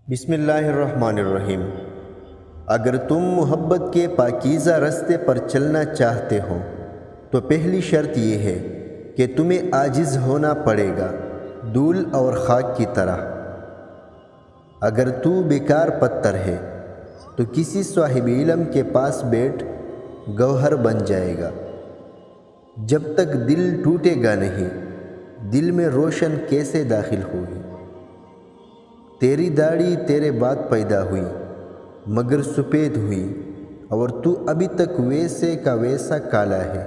بسم اللہ الرحمن الرحیم۔ اگر تم محبت کے پاکیزہ راستے پر چلنا چاہتے ہو تو پہلی شرط یہ ہے کہ تمہیں عاجز ہونا پڑے گا، دھول اور خاک کی طرح۔ اگر تو بیکار پتھر ہے تو کسی صاحب علم کے پاس بیٹھ گوہر بن جائے گا۔ جب تک دل ٹوٹے گا نہیں، دل میں روشن کیسے داخل ہوگی؟ تیری داڑھی تیرے بعد پیدا ہوئی مگر سفید ہوئی، اور تو ابھی تک ویسے کا ویسا کالا ہے۔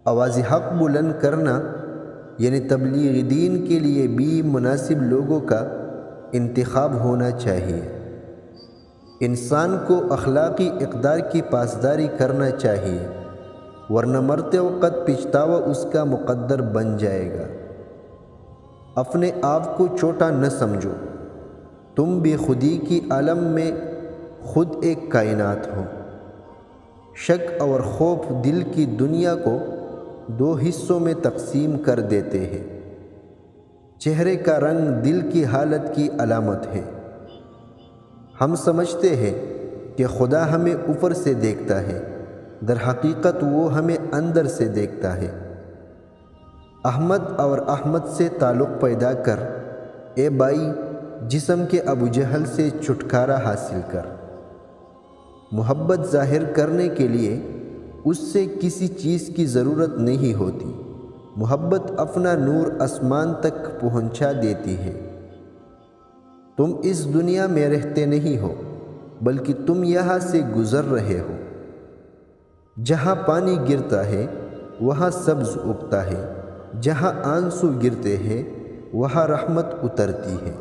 آواز حق بلند کرنا یعنی تبلیغ دین کے لیے بھی مناسب لوگوں کا انتخاب ہونا چاہیے۔ انسان کو اخلاقی اقدار کی پاسداری کرنا چاہیے، ورنہ مرتے وقت پچھتاوا اس کا مقدر بن جائے گا۔ اپنے آپ کو چھوٹا نہ سمجھو، تم بے خودی کی عالم میں خود ایک کائنات ہو۔ شک اور خوف دل کی دنیا کو دو حصوں میں تقسیم کر دیتے ہیں۔ چہرے کا رنگ دل کی حالت کی علامت ہے۔ ہم سمجھتے ہیں کہ خدا ہمیں اوپر سے دیکھتا ہے، در حقیقت وہ ہمیں اندر سے دیکھتا ہے۔ احمد اور احمد سے تعلق پیدا کر، اے بھائی، جسم کے ابو جہل سے چھٹکارا حاصل کر۔ محبت ظاہر کرنے کے لیے اس سے کسی چیز کی ضرورت نہیں ہوتی۔ محبت اپنا نور آسمان تک پہنچا دیتی ہے۔ تم اس دنیا میں رہتے نہیں ہو، بلکہ تم یہاں سے گزر رہے ہو۔ جہاں پانی گرتا ہے وہاں سبز اگتا ہے، جہاں آنسو گرتے ہیں وہاں رحمت اترتی ہے۔